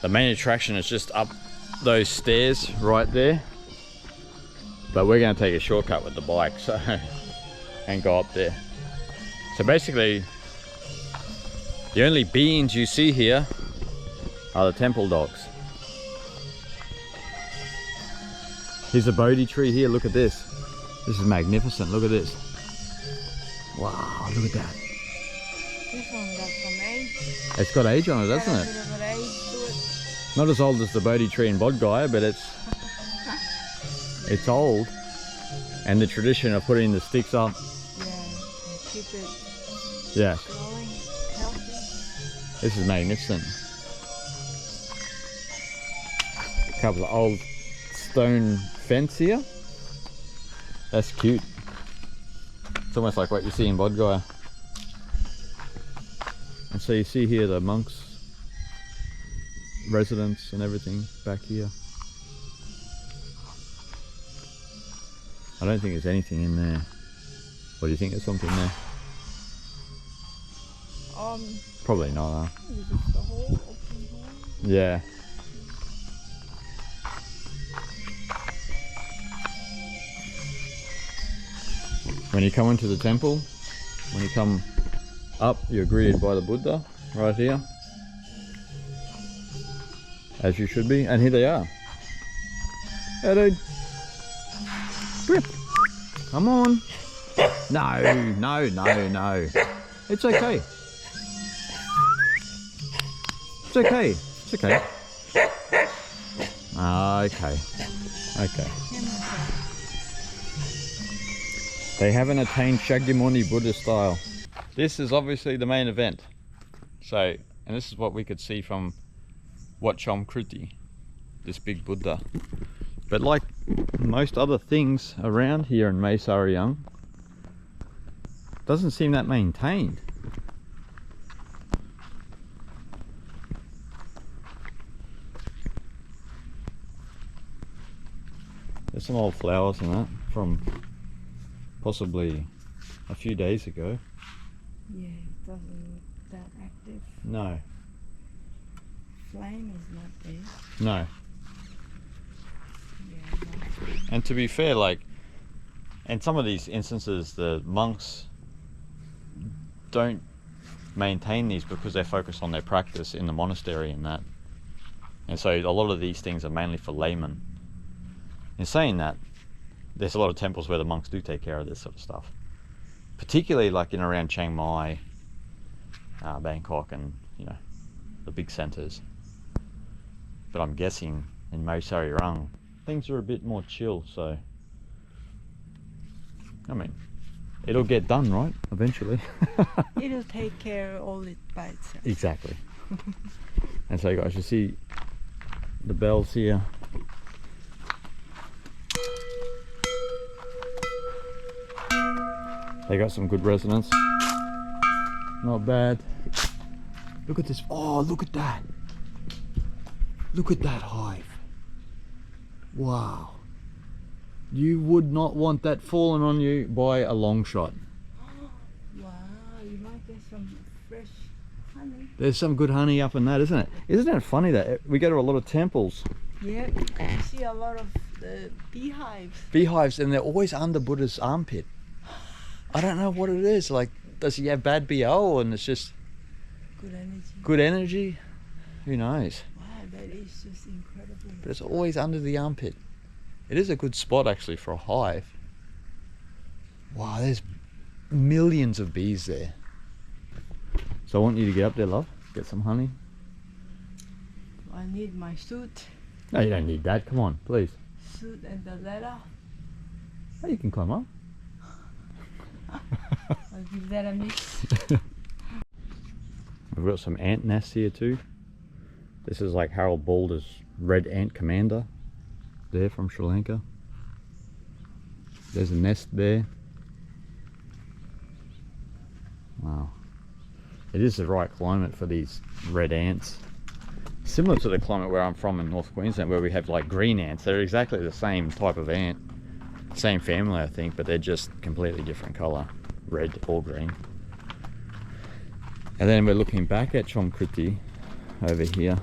main attraction is just up those stairs right there. But we're going to take a shortcut with the bike, so and go up there. So basically, the only beings you see here are the temple dogs. Here's a Bodhi tree here, look at this. This is magnificent, look at this. Wow, look at that. This one got some age. It's got age on it, doesn't Got a it? bit of an age to it. Not as old as the Bodhi tree in Bodh Gaya, but it's old. And the tradition of putting the sticks up. Yeah, and keep it Yeah, growing, healthy. this is magnificent. A couple of old stone fence here. That's cute. It's almost like what you see in Bodh Gaya. And so you see here the monks' residence and everything back here. I don't think there's anything in there. What do you think? There's something there? Probably not, huh? Just the whole open hole. Yeah. When you come into the temple, when you come up, you're greeted by the Buddha right here, as you should be. And here they are. Hey, dude. Whip. Come on. No, no, no, no. It's okay. It's okay. It's okay. Okay. Okay. They haven't attained Shakyamuni Buddha style. This is obviously the main event. So, and this is what we could see from Wat Chom Kitti, this big Buddha. But like most other things around here in Mae Sariang, doesn't seem that maintained. There's some old flowers and that from possibly a few days ago. Yeah, it doesn't look that active. No, Flame is not there. no. Yeah, no flame. And to be fair, like, in some of these instances, the monks don't maintain these because they're focused on their practice in the monastery and that. And so a lot of these things are mainly for laymen. In saying that, there's a lot of temples where the monks do take care of this sort of stuff. Particularly like in around Chiang Mai, Bangkok, and you know, the big centers. But I'm guessing in Mae Sariang things are a bit more chill, so I mean, it'll get done, right? Eventually. It'll take care of all it by itself. Exactly. And so guys, you see the bells here. They got some good resonance. Not bad. Look at this. Oh, look at that. Look at that hive. Wow. You would not want that falling on you by a long shot. Wow, you might get some fresh honey. There's some good honey up in that, isn't it? Isn't it funny that we go to a lot of temples, Yeah, you see a lot of the beehives. beehives, and they're always under Buddha's armpit. I don't know what it is. Like, does he have bad BO and it's just Good energy. good energy? Who knows? Wow, that is just incredible. But it's always under the armpit. It is a good spot actually for a hive. Wow, there's millions of bees there. So I want you to get up there, love. Get some honey. I need my suit. No, you don't need that. Come on, please. Suit and the ladder. Oh, you can climb up. I'll give that a mix. We've got some ant nests here too. This is like Harold Balder's red ant commander there from Sri Lanka. There's a nest there. Wow. It is the right climate for these red ants. Similar to the climate where I'm from in North Queensland, where we have like green ants. They're exactly the same type of ant. Same family, I think, but they're just completely different colour. Red or green. And then we're looking back at Chom Kitti over here.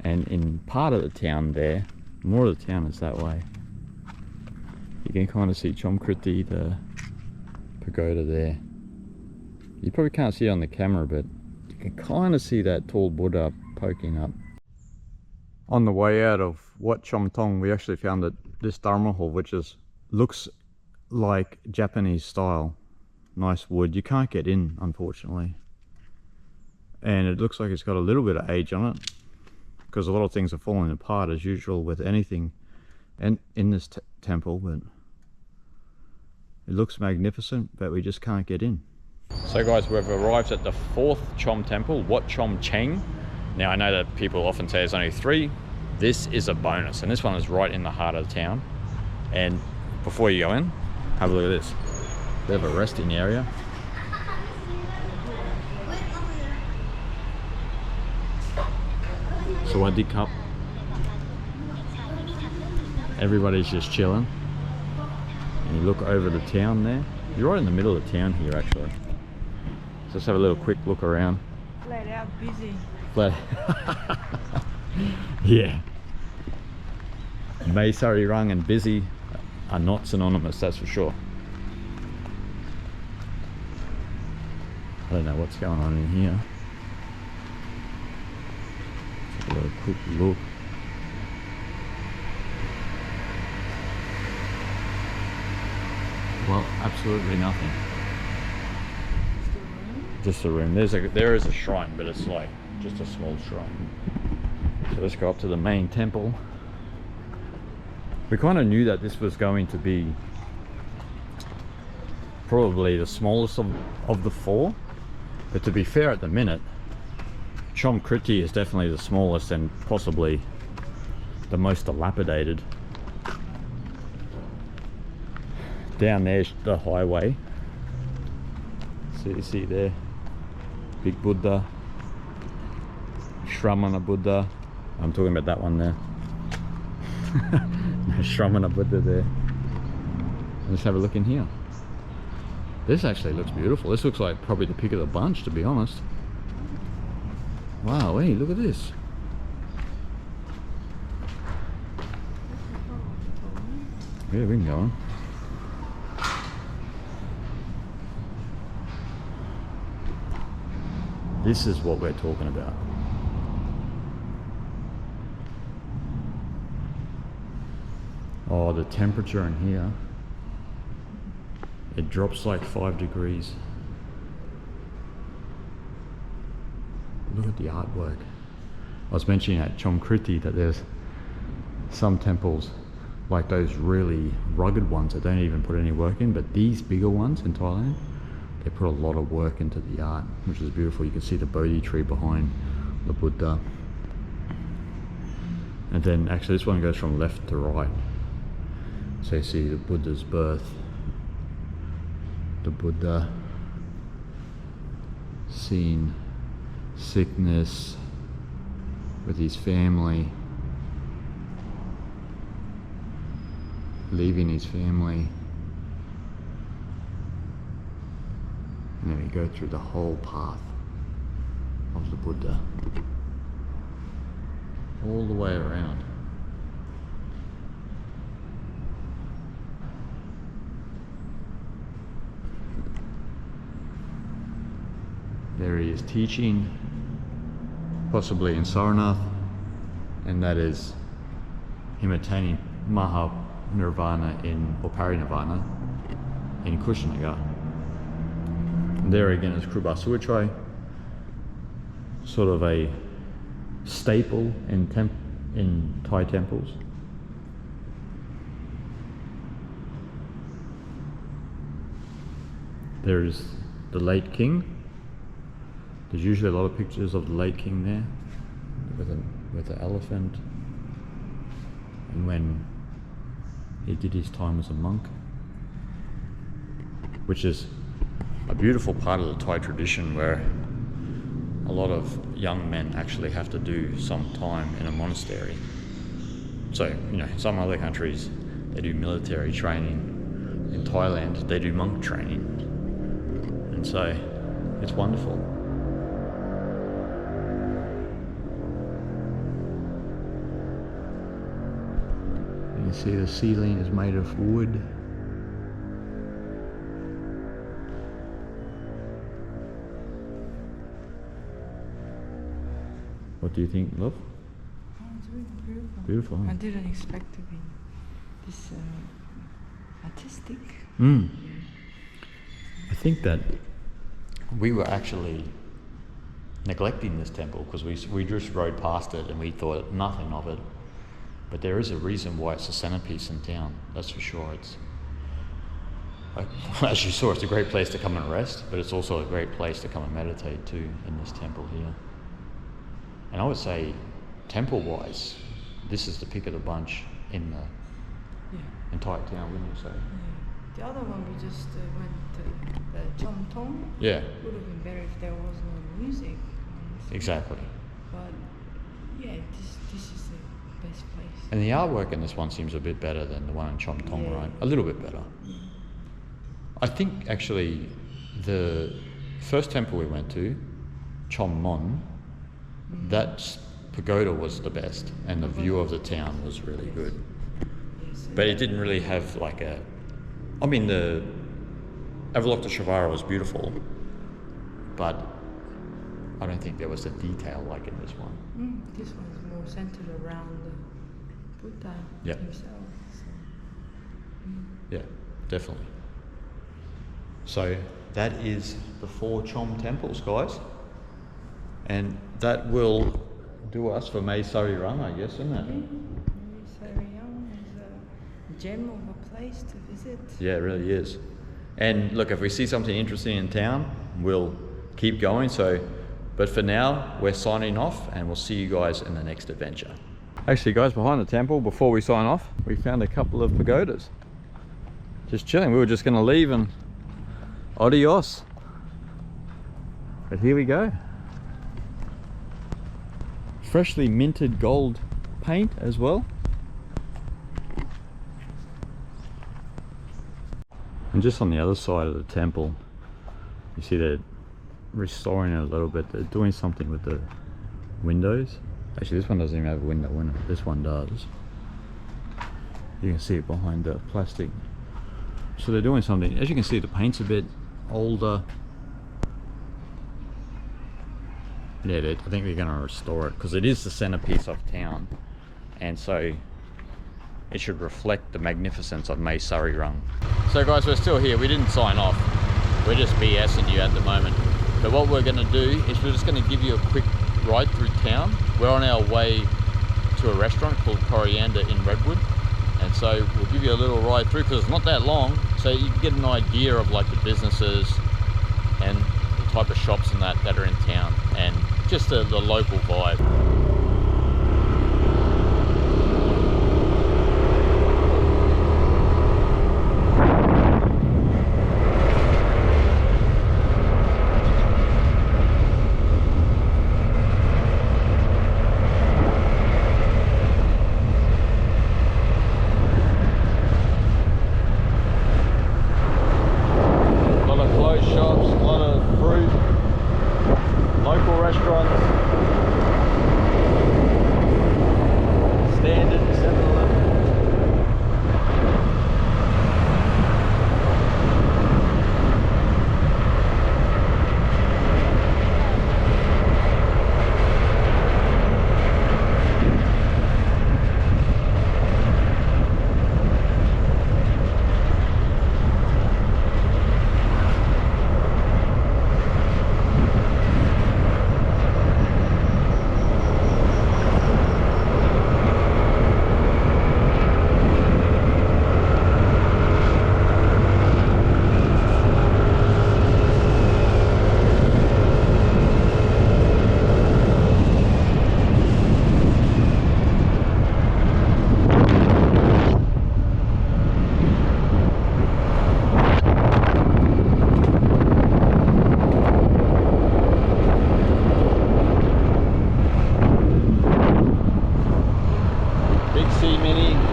And in part of the town there, more of the town is that way. You can kind of see Chom Kitti, the pagoda there. You probably can't see it on the camera, but you can kind of see that tall Buddha poking up. On the way out of Wat Chom Thong, we actually found that this Dharma hall, which looks like Japanese style, nice wood. You can't get in, unfortunately, and it looks like it's got a little bit of age on it, because a lot of things are falling apart as usual with anything and in this temple. But it looks magnificent, but we just can't get in. So guys, we've arrived at the fourth Chom temple, Wat Chom Chang. Now I know that people often say there's only 3. This is a bonus, and this one is right in the heart of the town. And before you go in, have a look at this. They have a resting area. Sawadi cup. Everybody's just chilling. And you look over the town there. You're right in the middle of the town here, actually. So let's have a little quick look around. Flat out busy. Yeah. Mae Sariang and busy are not synonymous, that's for sure. I don't know what's going on in here. Let's have a little quick look. Well, absolutely nothing. Just the room. Just a room. There is a shrine, but it's like just a small shrine. So let's go up to the main temple. We kind of knew that this was going to be probably the smallest of the four, but to be fair, at the minute, Chom Kitti is definitely the smallest and possibly the most dilapidated. Down there's the highway. So you see there, big Buddha, Shramana Buddha. I'm talking about that one there. No Shramana Buddha there. Let's have a look in here. This actually looks beautiful. This looks like probably the pick of the bunch, to be honest. Wow, hey, look at this. Yeah, we can go on. This is what we're talking about. Oh, the temperature in here. It drops like 5 degrees. Look at the artwork. I was mentioning at Chom Kitti that there's some temples, like those really rugged ones, that don't even put any work in, but these bigger ones in Thailand, they put a lot of work into the art, which is beautiful. You can see the Bodhi tree behind the Buddha. And then actually this one goes from left to right. So you see the Buddha's birth, the Buddha seeing sickness with his family, leaving his family, and then we go through the whole path of the Buddha all the way around. There he is teaching, possibly in Sarnath, and that is him attaining Maha Nirvana or Parinirvana in Kushinagar. And there again is Kruba Suachai, sort of a staple in Thai temples. There's the late king. There's usually a lot of pictures of the late king there with an elephant, and when he did his time as a monk, which is a beautiful part of the Thai tradition where a lot of young men actually have to do some time in a monastery. So, you know, in some other countries they do military training. In Thailand they do monk training, and so it's wonderful. You see the ceiling is made of wood. What do you think, love? Oh, it's really beautiful. Beautiful, huh? I didn't expect to be this artistic. I think that we were actually neglecting this temple because we just rode past it and we thought nothing of it. But there is a reason why it's the centerpiece in town, that's for sure. It's, as you saw, it's a great place to come and rest, but it's also a great place to come and meditate too, in this temple here. And I would say, temple-wise, this is the pick of the bunch in the entire town, wouldn't you say? Yeah. The other one we just went to, the Chom Thong. Yeah. Would have been better if there was no music. Honestly. Exactly. But yeah, this is the best place. And the artwork in this one seems a bit better than the one in Chom Thong, Yeah. right? A little bit better. I think actually the first temple we went to, Chom Mon, that pagoda was the best, and the view of the town was really good. Yes. But it didn't really have like a, I mean the Avalokiteshvara was beautiful, but I don't think there was the detail like in this one. This one's more centered around the Buddha Yeah. himself. So. Yeah, definitely. So that is the 4 Chom temples, guys. And that will do us for Mae Sariang, I guess, isn't it? Mae Sariang is a gem of a place to visit. Yeah, it really is. And look, if we see something interesting in town, we'll keep going. But for now, we're signing off, and we'll see you guys in the next adventure. Actually, guys, behind the temple, before we sign off, we found a couple of pagodas. Just chilling. We were just going to leave and adios. But here we go. Freshly minted gold paint as well. And just on the other side of the temple, you see they're restoring it a little bit. They're doing something with the windows. Actually, this one doesn't even have a window in it. This one does. You can see it behind the plastic. So they're doing something. As you can see, the paint's a bit older. Yeah, I think they're going to restore it because it is the centerpiece of town, and so it should reflect the magnificence of Mae Sariang. So guys, we're still here. We didn't sign off. We're just BSing you at the moment. But what we're going to do is we're just going to give you a quick ride through town. We're on our way to a restaurant called Coriander in Redwood, and so we'll give you a little ride through because it's not that long, so you can get an idea of like the businesses and the type of shops and that are in town, and just the local vibe.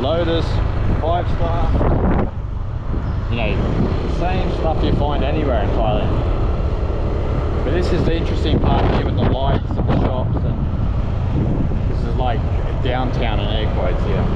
Lotus, 5-star, you know, same stuff you find anywhere in Thailand. But this is the interesting part here with the lights and the shops, and this is like downtown in air quotes here.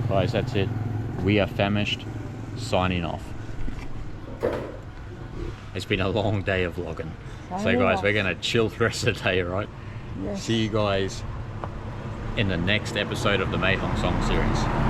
Guys, that's it. We are famished. Signing off. It's been a long day of vlogging. So guys, we're gonna chill the rest of the day, right? Yes. See you guys in the next episode of the Mae Hong Son series.